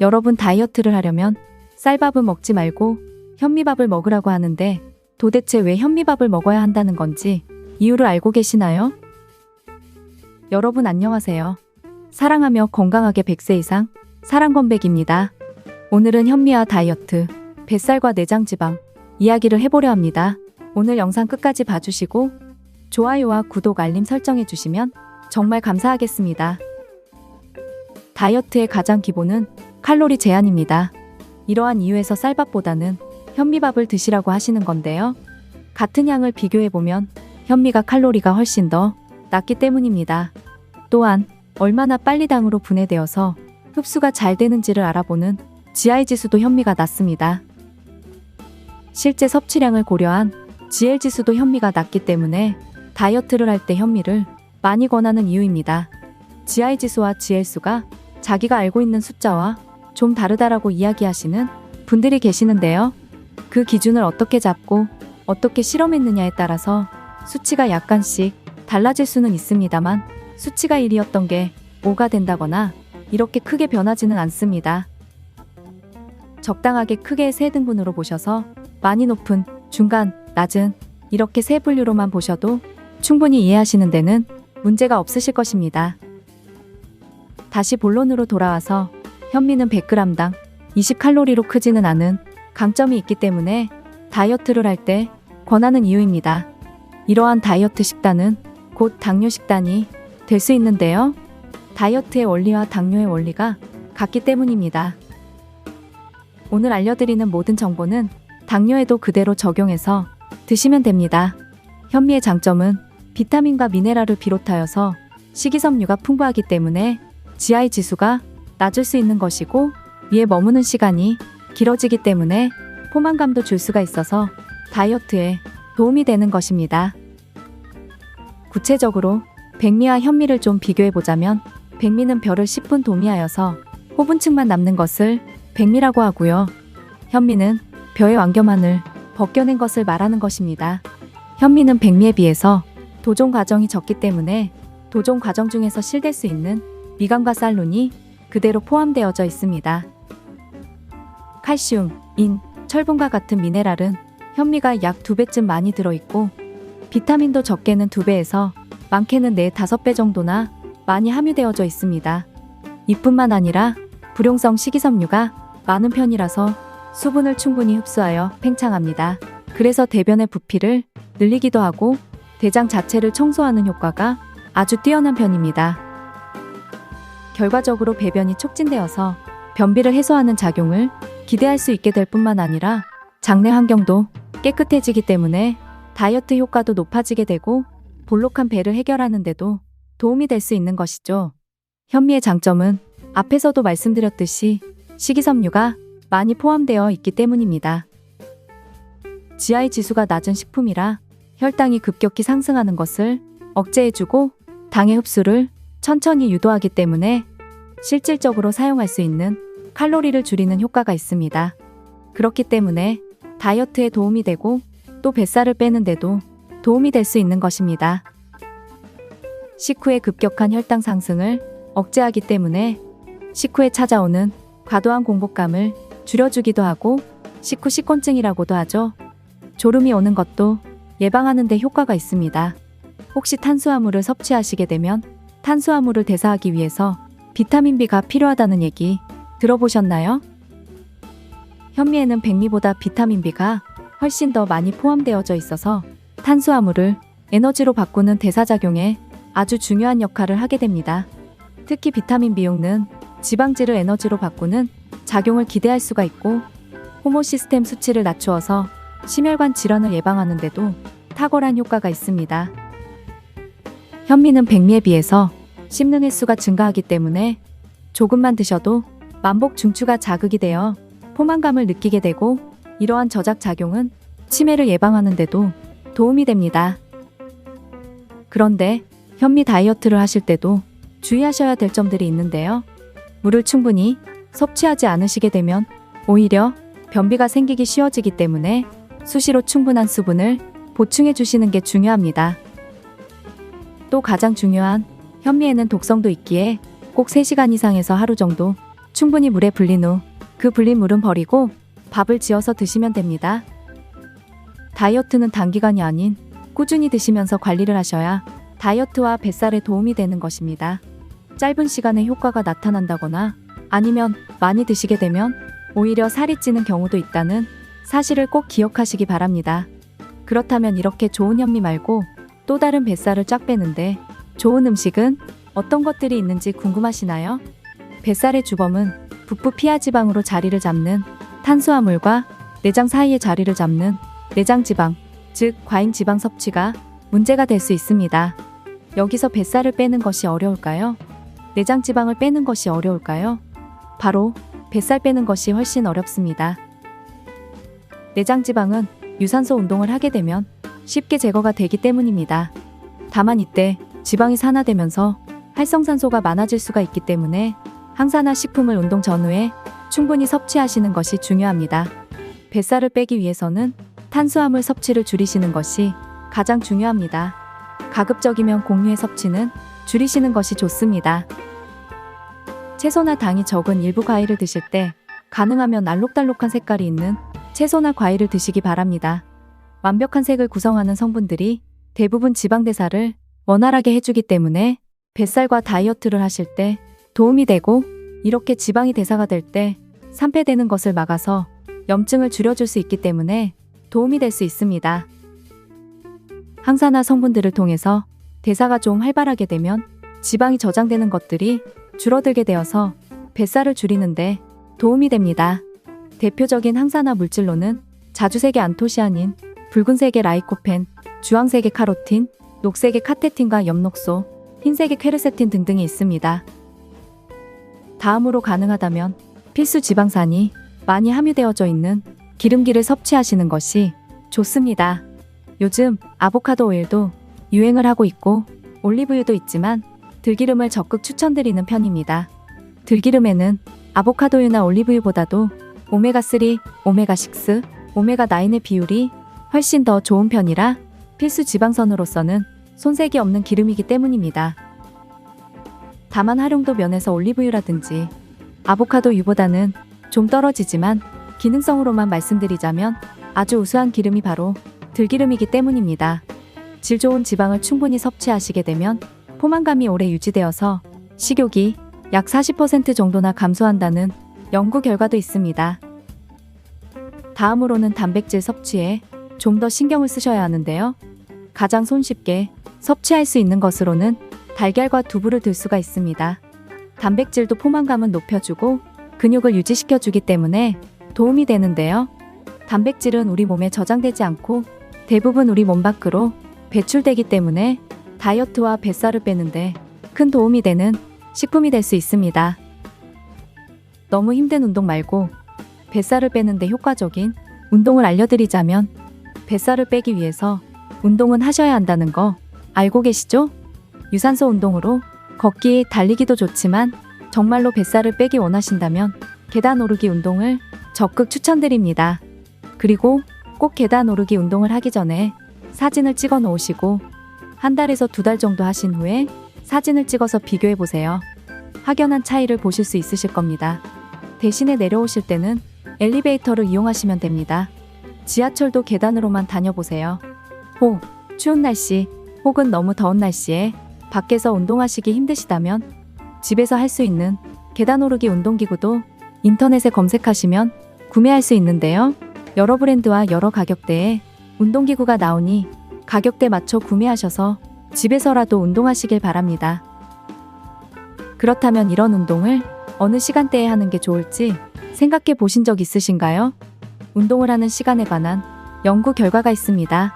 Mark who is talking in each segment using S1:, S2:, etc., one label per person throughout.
S1: 여러분 다이어트를 하려면 쌀밥은 먹지 말고 현미밥을 먹으라고 하는데 도대체 왜 현미밥을 먹어야 한다는 건지 이유를 알고 계시나요? 여러분 안녕하세요. 사랑하며 건강하게 100세 이상 사랑건백입니다. 오늘은 현미와 다이어트, 뱃살과 내장지방 이야기를 해보려 합니다. 오늘 영상 끝까지 봐주시고 좋아요와 구독 알림 설정해 주시면 정말 감사하겠습니다. 다이어트의 가장 기본은 칼로리 제한입니다. 이러한 이유에서 쌀밥보다는 현미밥을 드시라고 하시는 건데요. 같은 양을 비교해보면 현미가 칼로리가 훨씬 더 낮기 때문입니다. 또한 얼마나 빨리 당으로 분해되어서 흡수가 잘 되는지를 알아보는 GI 지수도 현미가 낮습니다. 실제 섭취량을 고려한 GL 지수도 현미가 낮기 때문에 다이어트를 할 때 현미를 많이 권하는 이유입니다. GI 지수와 GL수가 자기가 알고 있는 숫자와 좀 다르다라고 이야기하시는 분들이 계시는데요. 그 기준을 어떻게 잡고 어떻게 실험했느냐에 따라서 수치가 약간씩 달라질 수는 있습니다만 수치가 1이었던 게 5가 된다거나 이렇게 크게 변하지는 않습니다. 적당하게 크게 세 등분으로 보셔서 많이 높은, 중간, 낮은 이렇게 세 분류로만 보셔도 충분히 이해하시는 데는 문제가 없으실 것입니다. 다시 본론으로 돌아와서 현미는 100g당 20칼로리로 크지는 않은 강점이 있기 때문에 다이어트를 할 때 권하는 이유입니다. 이러한 다이어트 식단은 곧 당뇨 식단이 될 수 있는데요. 다이어트의 원리와 당뇨의 원리가 같기 때문입니다. 오늘 알려드리는 모든 정보는 당뇨에도 그대로 적용해서 드시면 됩니다. 현미의 장점은 비타민과 미네랄을 비롯하여서 식이섬유가 풍부하기 때문에 GI 지수가 낮을 수 있는 것이고 위에 머무는 시간이 길어지기 때문에 포만감도 줄 수가 있어서 다이어트에 도움이 되는 것입니다. 구체적으로 백미와 현미를 좀 비교해보자면 백미는 벼를 10분 도미하여서 호분층만 남는 것을 백미라고 하고요. 현미는 벼의 완결만을 벗겨낸 것을 말하는 것입니다. 현미는 백미에 비해서 도종 과정이 적기 때문에 도종 과정 중에서 실될 수 있는 미감과 쌀룬이 그대로 포함되어져 있습니다. 칼슘, 인, 철분과 같은 미네랄은 현미가 약 2배쯤 많이 들어있고 비타민도 적게는 2배에서 많게는 4, 5배 정도나 많이 함유되어져 있습니다. 이뿐만 아니라 불용성 식이섬유가 많은 편이라서 수분을 충분히 흡수하여 팽창합니다. 그래서 대변의 부피를 늘리기도 하고 대장 자체를 청소하는 효과가 아주 뛰어난 편입니다. 결과적으로 배변이 촉진되어서 변비를 해소하는 작용을 기대할 수 있게 될 뿐만 아니라 장내 환경도 깨끗해지기 때문에 다이어트 효과도 높아지게 되고 볼록한 배를 해결하는 데도 도움이 될 수 있는 것이죠. 현미의 장점은 앞에서도 말씀드렸듯이 식이섬유가 많이 포함되어 있기 때문입니다. GI 지수가 낮은 식품이라 혈당이 급격히 상승하는 것을 억제해주고 당의 흡수를 천천히 유도하기 때문에 실질적으로 사용할 수 있는 칼로리를 줄이는 효과가 있습니다. 그렇기 때문에 다이어트에 도움이 되고 또 뱃살을 빼는 데도 도움이 될 수 있는 것입니다. 식후의 급격한 혈당 상승을 억제하기 때문에 식후에 찾아오는 과도한 공복감을 줄여주기도 하고 식후 식곤증이라고도 하죠. 졸음이 오는 것도 예방하는 데 효과가 있습니다. 혹시 탄수화물을 섭취하시게 되면 탄수화물을 대사하기 위해서 비타민 B가 필요하다는 얘기 들어보셨나요? 현미에는 백미보다 비타민 B가 훨씬 더 많이 포함되어져 있어서 탄수화물을 에너지로 바꾸는 대사작용에 아주 중요한 역할을 하게 됩니다. 특히 비타민 B용은 지방질을 에너지로 바꾸는 작용을 기대할 수가 있고 호모시스템 수치를 낮추어서 심혈관 질환을 예방하는 데도 탁월한 효과가 있습니다. 현미는 백미에 비해서 씹는 횟수가 증가하기 때문에 조금만 드셔도 만복 중추가 자극이 되어 포만감을 느끼게 되고 이러한 저작 작용은 치매를 예방하는 데도 도움이 됩니다. 그런데 현미 다이어트를 하실 때도 주의하셔야 될 점들이 있는데요. 물을 충분히 섭취하지 않으시게 되면 오히려 변비가 생기기 쉬워지기 때문에 수시로 충분한 수분을 보충해 주시는 게 중요합니다. 또 가장 중요한 현미에는 독성도 있기에 꼭 3시간 이상에서 하루 정도 충분히 물에 불린 후 그 불린 물은 버리고 밥을 지어서 드시면 됩니다. 다이어트는 단기간이 아닌 꾸준히 드시면서 관리를 하셔야 다이어트와 뱃살에 도움이 되는 것입니다. 짧은 시간에 효과가 나타난다거나 아니면 많이 드시게 되면 오히려 살이 찌는 경우도 있다는 사실을 꼭 기억하시기 바랍니다. 그렇다면 이렇게 좋은 현미 말고 또 다른 뱃살을 쫙 빼는데 좋은 음식은 어떤 것들이 있는지 궁금하시나요? 뱃살의 주범은 북부 피하지방으로 자리를 잡는 탄수화물과 내장 사이에 자리를 잡는 내장지방, 즉 과잉지방 섭취가 문제가 될 수 있습니다. 여기서 뱃살을 빼는 것이 어려울까요? 내장지방을 빼는 것이 어려울까요? 바로 뱃살 빼는 것이 훨씬 어렵습니다. 내장지방은 유산소 운동을 하게 되면 쉽게 제거가 되기 때문입니다. 다만 이때 지방이 산화되면서 활성산소가 많아질 수가 있기 때문에 항산화 식품을 운동 전후에 충분히 섭취하시는 것이 중요합니다. 뱃살을 빼기 위해서는 탄수화물 섭취를 줄이시는 것이 가장 중요합니다. 가급적이면 곡류의 섭취는 줄이시는 것이 좋습니다. 채소나 당이 적은 일부 과일을 드실 때 가능하면 알록달록한 색깔이 있는 채소나 과일을 드시기 바랍니다. 완벽한 색을 구성하는 성분들이 대부분 지방대사를 원활하게 해주기 때문에 뱃살과 다이어트를 하실 때 도움이 되고 이렇게 지방이 대사가 될 때 산패되는 것을 막아서 염증을 줄여줄 수 있기 때문에 도움이 될 수 있습니다. 항산화 성분들을 통해서 대사가 좀 활발하게 되면 지방이 저장되는 것들이 줄어들게 되어서 뱃살을 줄이는데 도움이 됩니다. 대표적인 항산화 물질로는 자주색의 안토시아닌, 붉은색의 라이코펜, 주황색의 카로틴, 녹색의 카테틴과 엽록소, 흰색의 퀘르세틴 등등이 있습니다. 다음으로 가능하다면 필수 지방산이 많이 함유되어져 있는 기름기를 섭취하시는 것이 좋습니다. 요즘 아보카도 오일도 유행을 하고 있고 올리브유도 있지만 들기름을 적극 추천드리는 편입니다. 들기름에는 아보카도유나 올리브유보다도 오메가3, 오메가6, 오메가9의 비율이 훨씬 더 좋은 편이라 필수 지방선으로서는 손색이 없는 기름이기 때문입니다. 다만 활용도 면에서 올리브유라든지 아보카도유보다는 좀 떨어지지만 기능성으로만 말씀드리자면 아주 우수한 기름이 바로 들기름이기 때문입니다. 질 좋은 지방을 충분히 섭취하시게 되면 포만감이 오래 유지되어서 식욕이 약 40% 정도나 감소한다는 연구 결과도 있습니다. 다음으로는 단백질 섭취에 좀 더 신경을 쓰셔야 하는데요. 가장 손쉽게 섭취할 수 있는 것으로는 달걀과 두부를 들 수가 있습니다. 단백질도 포만감은 높여주고 근육을 유지시켜주기 때문에 도움이 되는데요. 단백질은 우리 몸에 저장되지 않고 대부분 우리 몸 밖으로 배출되기 때문에 다이어트와 뱃살을 빼는데 큰 도움이 되는 식품이 될 수 있습니다. 너무 힘든 운동 말고 뱃살을 빼는데 효과적인 운동을 알려드리자면 뱃살을 빼기 위해서 운동은 하셔야 한다는 거 알고 계시죠? 유산소 운동으로 걷기, 달리기도 좋지만 정말로 뱃살을 빼기 원하신다면 계단 오르기 운동을 적극 추천드립니다. 그리고 꼭 계단 오르기 운동을 하기 전에 사진을 찍어 놓으시고 한 달에서 2달 정도 하신 후에 사진을 찍어서 비교해 보세요. 확연한 차이를 보실 수 있으실 겁니다. 대신에 내려오실 때는 엘리베이터를 이용하시면 됩니다. 지하철도 계단으로만 다녀보세요. 추운 날씨 혹은 너무 더운 날씨에 밖에서 운동하시기 힘드시다면 집에서 할 수 있는 계단 오르기 운동기구도 인터넷에 검색하시면 구매할 수 있는데요. 여러 브랜드와 여러 가격대의 운동기구가 나오니 가격대 맞춰 구매하셔서 집에서라도 운동하시길 바랍니다. 그렇다면 이런 운동을 어느 시간대에 하는 게 좋을지 생각해 보신 적 있으신가요? 운동을 하는 시간에 관한 연구 결과가 있습니다.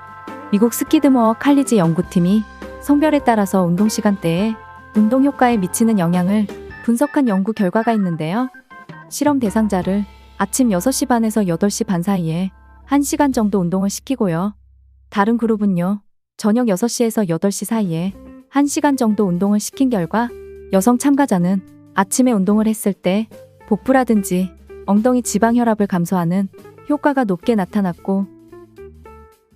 S1: 미국 스키드모어 칼리지 연구팀이 성별에 따라서 운동 시간대에 운동 효과에 미치는 영향을 분석한 연구 결과가 있는데요. 실험 대상자를 아침 6시 반에서 8시 반 사이에 1시간 정도 운동을 시키고요. 다른 그룹은요, 저녁 6시에서 8시 사이에 1시간 정도 운동을 시킨 결과 여성 참가자는 아침에 운동을 했을 때 복부라든지 엉덩이 지방 혈압을 감소하는 효과가 높게 나타났고,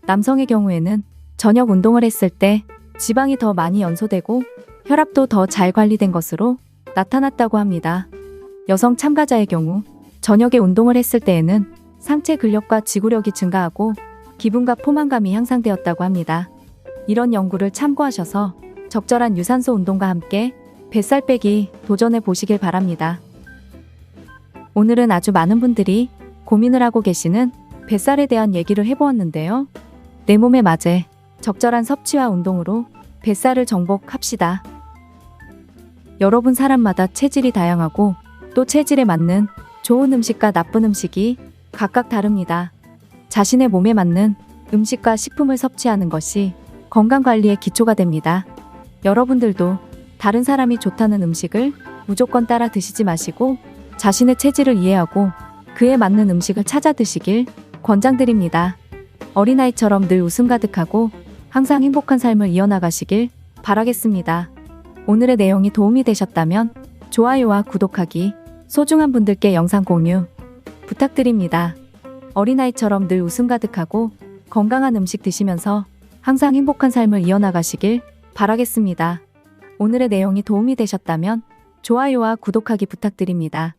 S1: 남성의 경우에는 저녁 운동을 했을 때 지방이 더 많이 연소되고 혈압도 더 잘 관리된 것으로 나타났다고 합니다. 여성 참가자의 경우 저녁에 운동을 했을 때에는 상체 근력과 지구력이 증가하고 기분과 포만감이 향상되었다고 합니다. 이런 연구를 참고하셔서 적절한 유산소 운동과 함께 뱃살 빼기 도전해 보시길 바랍니다. 오늘은 아주 많은 분들이 고민을 하고 계시는 뱃살에 대한 얘기를 해보았는데요. 내 몸에 맞게 적절한 섭취와 운동으로 뱃살을 정복합시다. 여러분 사람마다 체질이 다양하고 또 체질에 맞는 좋은 음식과 나쁜 음식이 각각 다릅니다. 자신의 몸에 맞는 음식과 식품을 섭취하는 것이 건강관리의 기초가 됩니다. 여러분들도 다른 사람이 좋다는 음식을 무조건 따라 드시지 마시고 자신의 체질을 이해하고 그에 맞는 음식을 찾아 드시길 권장드립니다. 어린아이처럼 늘 웃음 가득하고 항상 행복한 삶을 이어나가시길 바라겠습니다. 오늘의 내용이 도움이 되셨다면 좋아요와 구독하기, 소중한 분들께 영상 공유 부탁드립니다. 어린아이처럼 늘 웃음 가득하고 건강한 음식 드시면서 항상 행복한 삶을 이어나가시길 바라겠습니다. 오늘의 내용이 도움이 되셨다면 좋아요와 구독하기 부탁드립니다.